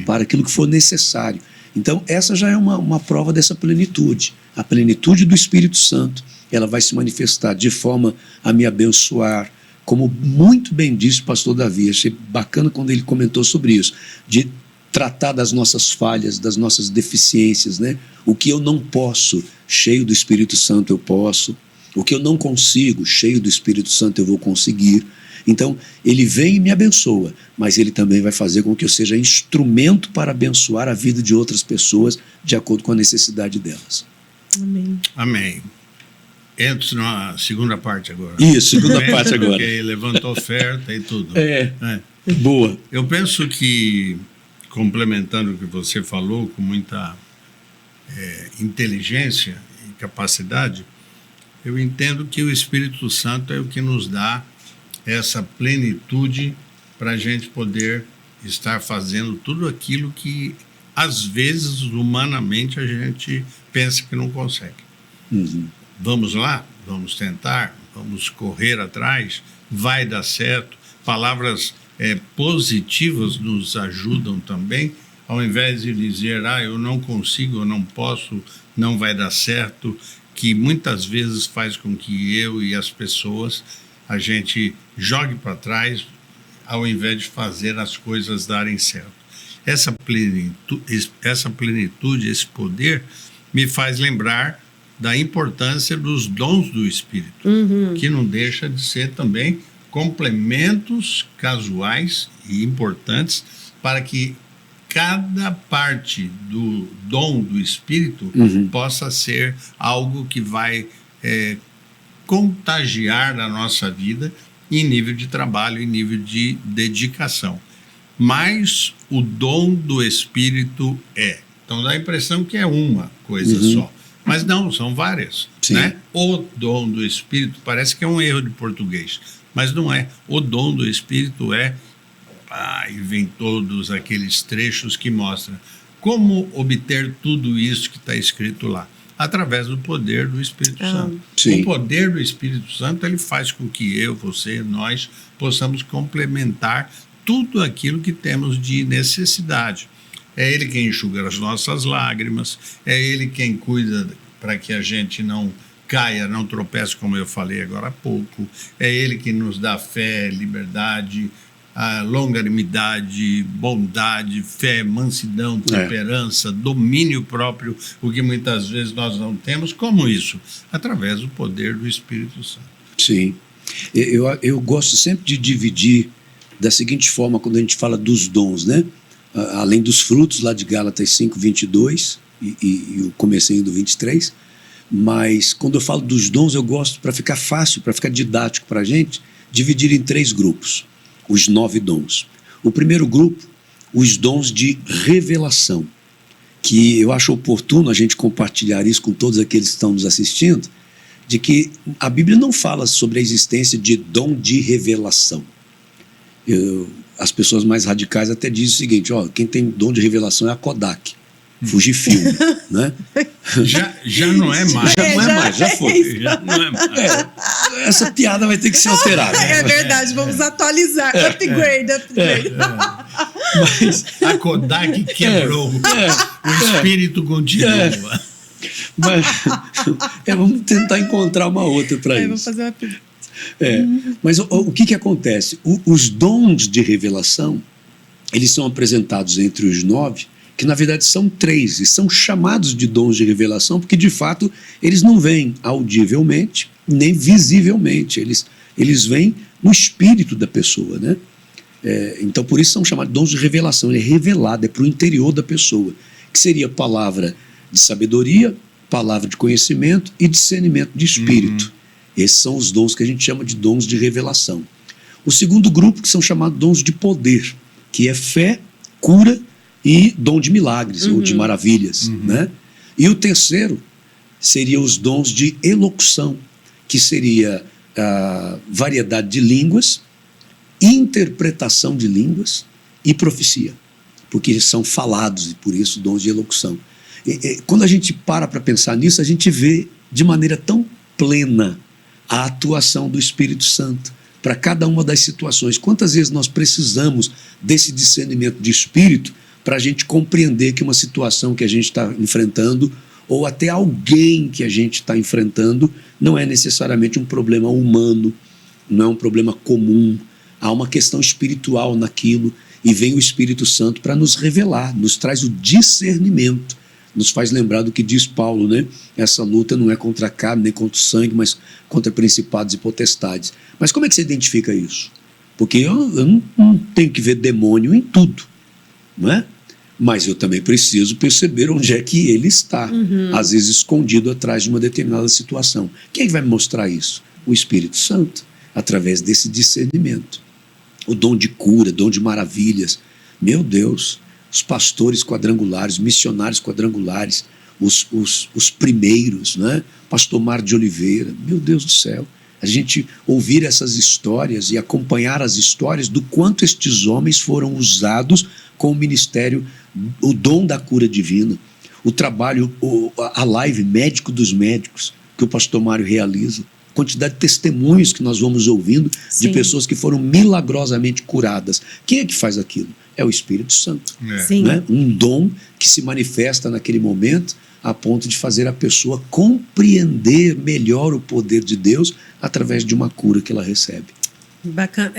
para aquilo que for necessário. Então, essa já é uma prova dessa plenitude. A plenitude do Espírito Santo, ela vai se manifestar de forma a me abençoar, como muito bem disse o pastor Davi. Achei bacana quando ele comentou sobre isso, de tratar das nossas falhas, das nossas deficiências, né? O que eu não posso, cheio do Espírito Santo eu posso. O que eu não consigo, cheio do Espírito Santo eu vou conseguir. Então, ele vem e me abençoa, mas ele também vai fazer com que eu seja instrumento para abençoar a vida de outras pessoas de acordo com a necessidade delas. Amém. Amém. Entro na segunda parte agora. Isso, segunda parte agora. Porque levantou oferta e tudo. Boa. Eu penso que, complementando o que você falou, com muita inteligência e capacidade, eu entendo que o Espírito Santo é o que nos dá essa plenitude para a gente poder estar fazendo tudo aquilo que, às vezes, humanamente, a gente pensa que não consegue. Vamos lá, vamos tentar, vamos correr atrás, vai dar certo. Palavras positivas nos ajudam também, ao invés de dizer, eu não consigo, eu não posso, não vai dar certo, que muitas vezes faz com que eu e as pessoas, a gente jogue para trás, ao invés de fazer as coisas darem certo. Essa plenitude, esse poder, me faz lembrar da importância dos dons do Espírito, que não deixa de ser também complementos casuais e importantes para que cada parte do dom do Espírito possa ser algo que vai contagiar a nossa vida em nível de trabalho, em nível de dedicação. Mas o dom do Espírito então dá a impressão que é uma coisa só. Mas não, são várias. Né? O dom do Espírito parece que é um erro de português, mas não é. O dom do Espírito e vem todos aqueles trechos que mostram como obter tudo isso que está escrito lá, através do poder do Espírito Santo. Sim. O poder do Espírito Santo, ele faz com que eu, você, nós possamos complementar tudo aquilo que temos de necessidade. É ele quem enxuga as nossas lágrimas, é ele quem cuida para que a gente não caia, não tropece, como eu falei agora há pouco. É ele que nos dá fé, liberdade, longanimidade, bondade, fé, mansidão, temperança, domínio próprio, o que muitas vezes nós não temos. Como isso? Através do poder do Espírito Santo. Sim. Eu gosto sempre de dividir da seguinte forma, quando a gente fala dos dons, né? Além dos frutos lá de Gálatas 5, 22 e o comecinho do 23, mas quando eu falo dos dons, eu gosto, para ficar fácil, para ficar didático para a gente, dividir em 3 grupos, os 9 dons. O primeiro grupo, os dons de revelação, que eu acho oportuno a gente compartilhar isso com todos aqueles que estão nos assistindo, de que a Bíblia não fala sobre a existência de dom de revelação. As pessoas mais radicais até dizem o seguinte, quem tem dom de revelação é a Kodak, Fujifilm, né? Já não é mais. Já não é mais, já foi. Já não é mais. Essa piada vai ter que ser alterada. É verdade, vamos atualizar. Upgrade. Mas a Kodak quebrou. O espírito continua. Mas vamos tentar encontrar uma outra para isso. Vamos fazer uma pergunta. Mas o que acontece? Os dons de revelação, eles são apresentados entre os 9, que na verdade são 3, e são chamados de dons de revelação, porque de fato eles não vêm audivelmente, nem visivelmente, eles vêm no espírito da pessoa, né? Então por isso são chamados de dons de revelação, ele é revelado, é para o interior da pessoa, que seria palavra de sabedoria, palavra de conhecimento e discernimento de espírito. Esses são os dons que a gente chama de dons de revelação. O segundo grupo, que são chamados dons de poder, que é fé, cura e dom de milagres ou de maravilhas. Né? E o terceiro seriam os dons de elocução, que seria variedade de línguas, interpretação de línguas e profecia, porque são falados e por isso dons de elocução. Quando a gente para pensar nisso, a gente vê de maneira tão plena a atuação do Espírito Santo para cada uma das situações. Quantas vezes nós precisamos desse discernimento de espírito para a gente compreender que uma situação que a gente está enfrentando, ou até alguém que a gente está enfrentando, não é necessariamente um problema humano, não é um problema comum, há uma questão espiritual naquilo, e vem o Espírito Santo para nos revelar, nos traz o discernimento, nos faz lembrar do que diz Paulo, né? Essa luta não é contra a carne, nem contra o sangue, mas contra principados e potestades. Mas como é que você identifica isso? Porque eu não tenho que ver demônio em tudo, não é? Mas eu também preciso perceber onde é que ele está, às vezes escondido atrás de uma determinada situação. Quem vai me mostrar isso? O Espírito Santo, através desse discernimento. O dom de cura, dom de maravilhas. Meu Deus, os pastores quadrangulares, missionários quadrangulares, os primeiros, né? Pastor Mar de Oliveira, meu Deus do céu. A gente ouvir essas histórias e acompanhar as histórias do quanto estes homens foram usados com o ministério, o dom da cura divina, o trabalho, a live Médico dos Médicos, que o pastor Mário realiza, quantidade de testemunhos que nós vamos ouvindo de pessoas que foram milagrosamente curadas. Quem é que faz aquilo? É o Espírito Santo. Né? Um dom que se manifesta naquele momento a ponto de fazer a pessoa compreender melhor o poder de Deus através de uma cura que ela recebe. Bacana.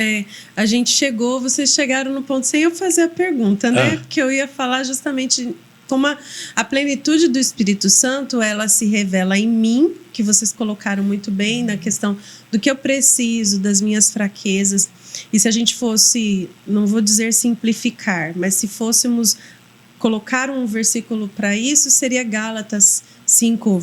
A gente chegou, vocês chegaram no ponto sem eu fazer a pergunta, né? Que eu ia falar justamente como a plenitude do Espírito Santo, ela se revela em mim, que vocês colocaram muito bem na questão do que eu preciso, das minhas fraquezas. E se a gente fosse, não vou dizer simplificar, mas se fôssemos colocar um versículo para isso, seria Gálatas 5,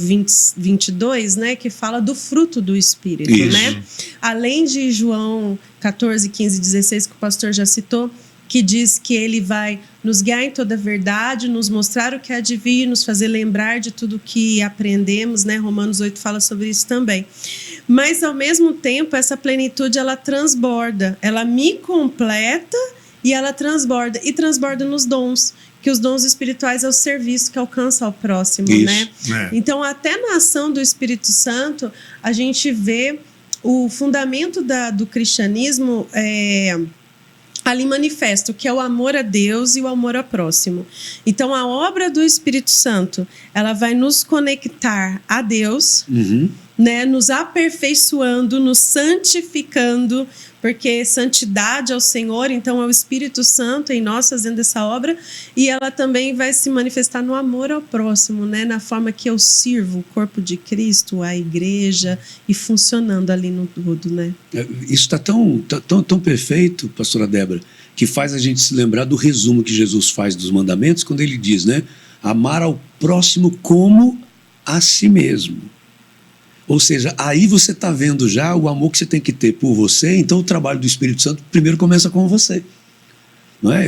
22, né, que fala do fruto do Espírito, né? Além de João 14, 15, 16, que o pastor já citou, que diz que ele vai nos guiar em toda a verdade, nos mostrar o que há de vir, nos fazer lembrar de tudo que aprendemos, né? Romanos 8 fala sobre isso também. Mas, ao mesmo tempo, essa plenitude, ela transborda, ela me completa e ela transborda, e transborda nos dons, que os dons espirituais é o serviço que alcança ao próximo, né? Então, até na ação do Espírito Santo, a gente vê o fundamento do cristianismo ali manifesto, que é o amor a Deus e o amor ao próximo. Então, a obra do Espírito Santo, ela vai nos conectar a Deus, né, nos aperfeiçoando, nos santificando, porque santidade é o Senhor, então é o Espírito Santo em nós fazendo essa obra, e ela também vai se manifestar no amor ao próximo, né, na forma que eu sirvo o corpo de Cristo, a igreja, e funcionando ali no tudo, né? Isso está tão perfeito, pastora Débora, que faz a gente se lembrar do resumo que Jesus faz dos mandamentos, quando ele diz, né, amar ao próximo como a si mesmo. Ou seja, aí você está vendo já o amor que você tem que ter por você, então o trabalho do Espírito Santo primeiro começa com você. Não é?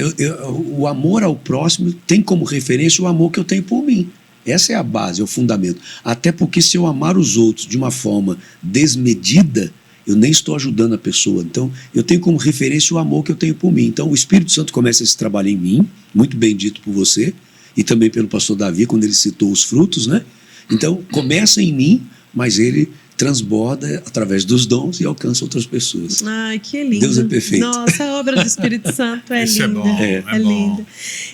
O amor ao próximo tem como referência o amor que eu tenho por mim. Essa é a base, é o fundamento. Até porque se eu amar os outros de uma forma desmedida, eu nem estou ajudando a pessoa. Então, eu tenho como referência o amor que eu tenho por mim. Então, o Espírito Santo começa esse trabalho em mim, muito bem dito por você, e também pelo pastor Davi, quando ele citou os frutos, né? Então, começa em mim, mas ele transborda através dos dons e alcança outras pessoas. Ai, que lindo. Deus é perfeito. Nossa, a obra do Espírito Santo é linda. É bom, é linda.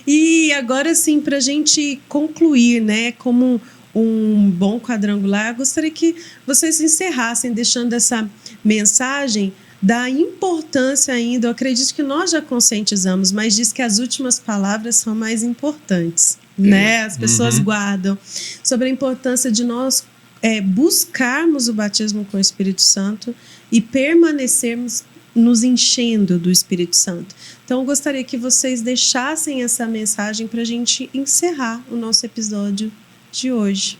E agora sim, para a gente concluir, né, como um bom quadrangular, gostaria que vocês encerrassem deixando essa mensagem da importância ainda, eu acredito que nós já conscientizamos, mas diz que as últimas palavras são mais importantes, né? As pessoas guardam sobre a importância de nós buscarmos o batismo com o Espírito Santo e permanecermos nos enchendo do Espírito Santo. Então, eu gostaria que vocês deixassem essa mensagem para a gente encerrar o nosso episódio de hoje.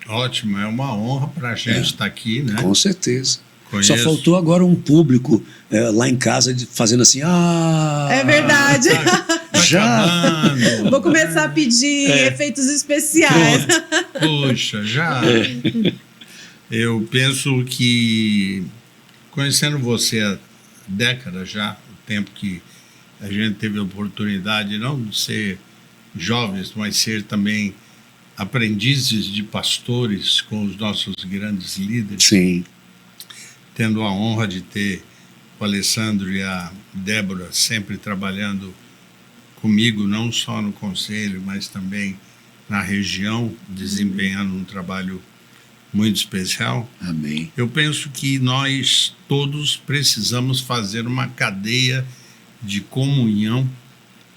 Ótimo, é uma honra para a gente estar aqui, né? Com certeza. Conheço. Só faltou agora um público lá em casa fazendo assim, É verdade. acabando. Vou começar a pedir efeitos especiais. Puxa, já. Eu penso que, conhecendo você há décadas já, o tempo que a gente teve a oportunidade não de ser jovens, mas ser também aprendizes de pastores com os nossos grandes líderes. Sim. Tendo a honra de ter o Alessandro e a Débora sempre trabalhando comigo, não só no conselho, mas também na região, desempenhando um trabalho muito especial. Amém. Eu penso que nós todos precisamos fazer uma cadeia de comunhão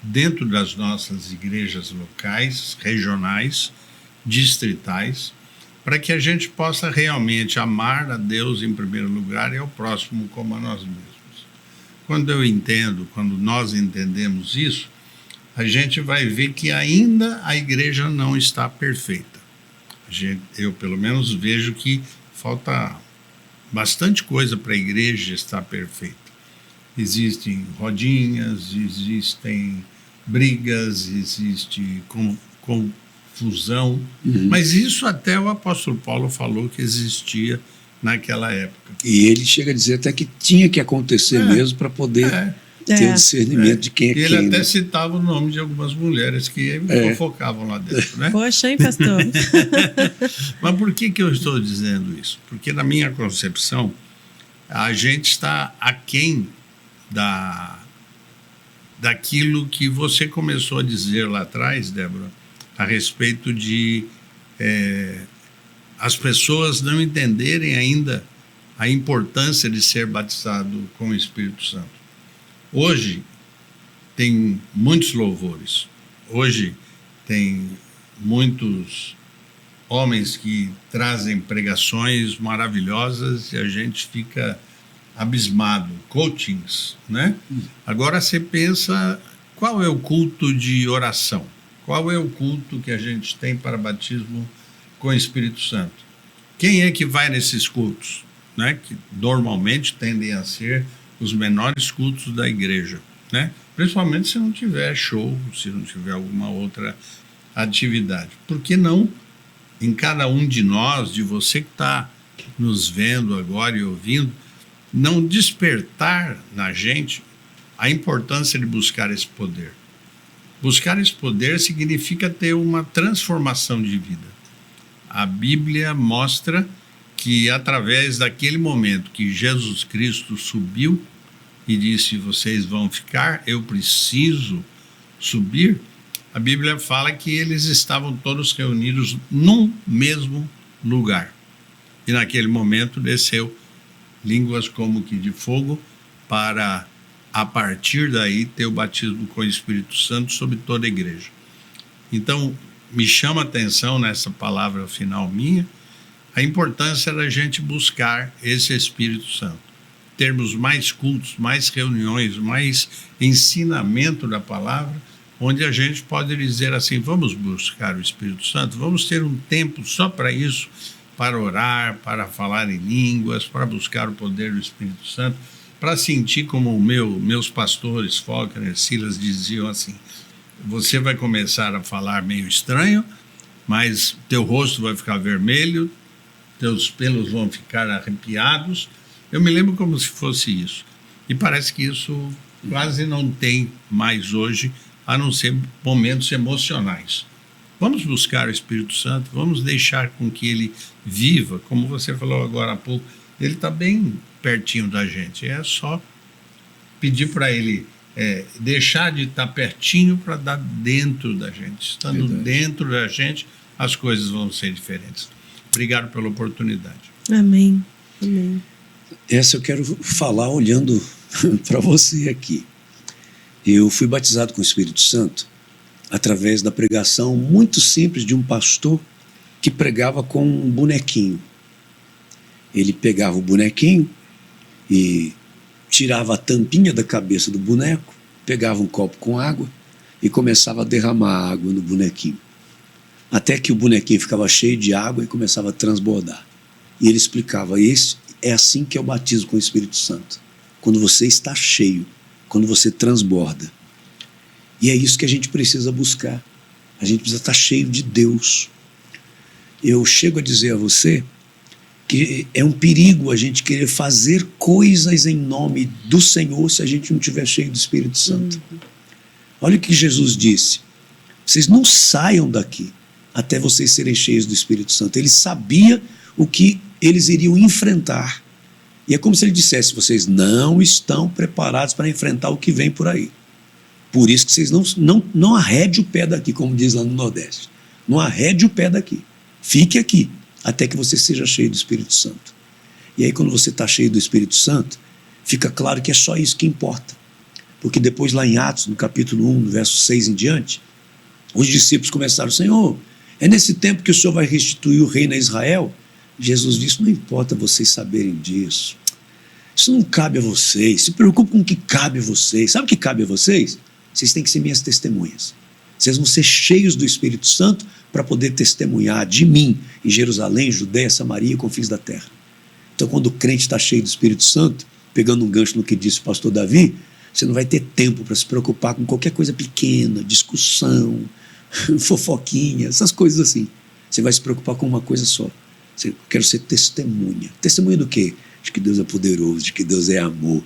dentro das nossas igrejas locais, regionais, distritais, para que a gente possa realmente amar a Deus em primeiro lugar e ao próximo como a nós mesmos. Quando nós entendemos isso, a gente vai ver que ainda a igreja não está perfeita. Eu, pelo menos, vejo que falta bastante coisa para a igreja estar perfeita. Existem rodinhas, existem brigas, existe confusão, mas isso até o apóstolo Paulo falou que existia naquela época. E ele chega a dizer até que tinha que acontecer mesmo para poder ter o discernimento de quem é quem. Ele até citava o nome de algumas mulheres que fofocavam lá dentro, né? Poxa, hein, pastor? Mas por que eu estou dizendo isso? Porque na minha concepção, a gente está aquém daquilo que você começou a dizer lá atrás, Débora, a respeito de as pessoas não entenderem ainda a importância de ser batizado com o Espírito Santo. Hoje tem muitos louvores, hoje tem muitos homens que trazem pregações maravilhosas e a gente fica abismado, coachings, né? Agora você pensa, qual é o culto de oração? Qual é o culto que a gente tem para batismo com o Espírito Santo? Quem é que vai nesses cultos, né? Que normalmente tendem a ser os menores cultos da igreja, né? Principalmente se não tiver show, se não tiver alguma outra atividade. Por que não, em cada um de nós, de você que está nos vendo agora e ouvindo, não despertar na gente a importância de buscar esse poder? Buscar esse poder significa ter uma transformação de vida. A Bíblia mostra que através daquele momento que Jesus Cristo subiu e disse, vocês vão ficar, eu preciso subir, a Bíblia fala que eles estavam todos reunidos num mesmo lugar. E naquele momento desceu línguas como que de fogo para, a partir daí, ter o batismo com o Espírito Santo sobre toda a igreja. Então, me chama a atenção nessa palavra final minha, a importância da gente buscar esse Espírito Santo. Termos mais cultos, mais reuniões, mais ensinamento da palavra, onde a gente pode dizer assim, vamos buscar o Espírito Santo, vamos ter um tempo só para isso, para orar, para falar em línguas, para buscar o poder do Espírito Santo, para sentir como meus pastores, Faulkner e Silas, diziam assim, você vai começar a falar meio estranho, mas teu rosto vai ficar vermelho, teus pelos vão ficar arrepiados. Eu me lembro como se fosse isso. E parece que isso quase não tem mais hoje, a não ser momentos emocionais. Vamos buscar o Espírito Santo, vamos deixar com que ele viva, como você falou agora há pouco, ele está bem pertinho da gente. É só pedir para ele deixar de estar pertinho para dar dentro da gente. Estando dentro da gente, as coisas vão ser diferentes. Obrigado pela oportunidade. Amém. Amém. Essa eu quero falar olhando para você aqui. Eu fui batizado com o Espírito Santo através da pregação muito simples de um pastor que pregava com um bonequinho. Ele pegava o bonequinho e tirava a tampinha da cabeça do boneco, pegava um copo com água e começava a derramar água no bonequinho. Até que o bonequinho ficava cheio de água e começava a transbordar. E ele explicava, é assim que é o batismo com o Espírito Santo. Quando você está cheio, quando você transborda. E é isso que a gente precisa buscar. A gente precisa estar cheio de Deus. Eu chego a dizer a você que é um perigo a gente querer fazer coisas em nome do Senhor se a gente não estiver cheio do Espírito Santo. Olha o que Jesus disse: vocês não saiam daqui até vocês serem cheios do Espírito Santo. Ele sabia o que eles iriam enfrentar. E é como se ele dissesse: vocês não estão preparados para enfrentar o que vem por aí. Por isso que vocês não arrede o pé daqui, como diz lá no Nordeste. Não arrede o pé daqui. Fique aqui, até que você seja cheio do Espírito Santo. E aí, quando você está cheio do Espírito Santo, fica claro que é só isso que importa. Porque depois, lá em Atos, no capítulo 1, no verso 6 em diante, os discípulos começaram: Senhor, é nesse tempo que o Senhor vai restituir o reino a Israel? Jesus disse: não importa vocês saberem disso. Isso não cabe a vocês. Se preocupem com o que cabe a vocês. Sabe o que cabe a vocês? Vocês têm que ser minhas testemunhas. Vocês vão ser cheios do Espírito Santo para poder testemunhar de mim em Jerusalém, Judeia, Samaria e confins da terra. Então, quando o crente está cheio do Espírito Santo, pegando um gancho no que disse o pastor Davi, você não vai ter tempo para se preocupar com qualquer coisa pequena, discussão, fofoquinha, essas coisas assim. Você vai se preocupar com uma coisa só. Eu quero ser testemunha. Testemunha do quê? De que Deus é poderoso, de que Deus é amor,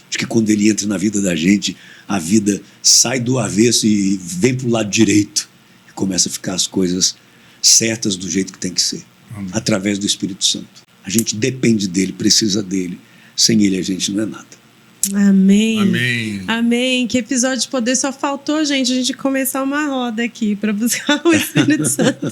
de que quando Ele entra na vida da gente, a vida sai do avesso e vem para o lado direito. E começa a ficar as coisas certas do jeito que tem que ser. Amém. Através do Espírito Santo. A gente depende dEle, precisa dEle. Sem Ele a gente não é nada. Amém. Amém. Amém. Que episódio de poder. Só faltou, gente, a gente começar uma roda aqui para buscar o Espírito Santo.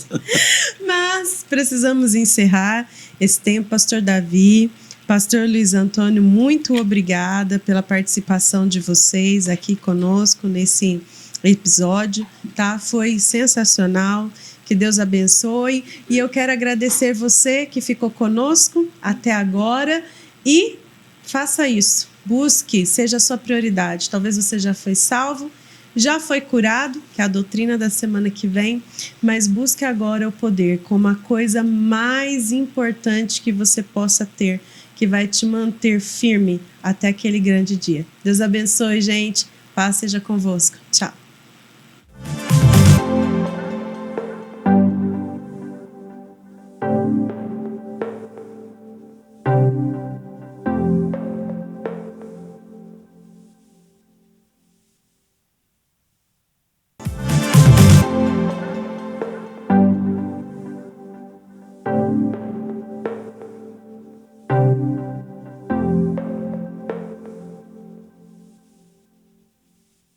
Mas precisamos encerrar esse tempo. Pastor Davi, Pastor Luiz Antônio, muito obrigada pela participação de vocês aqui conosco nesse episódio, tá? Foi sensacional. Que Deus abençoe. E eu quero agradecer você que ficou conosco até agora e faça isso. Busque, seja a sua prioridade. Talvez você já foi salvo, já foi curado, que é a doutrina da semana que vem, mas busque agora o poder como a coisa mais importante que você possa ter, que vai te manter firme até aquele grande dia. Deus abençoe, gente. Paz seja convosco. Tchau.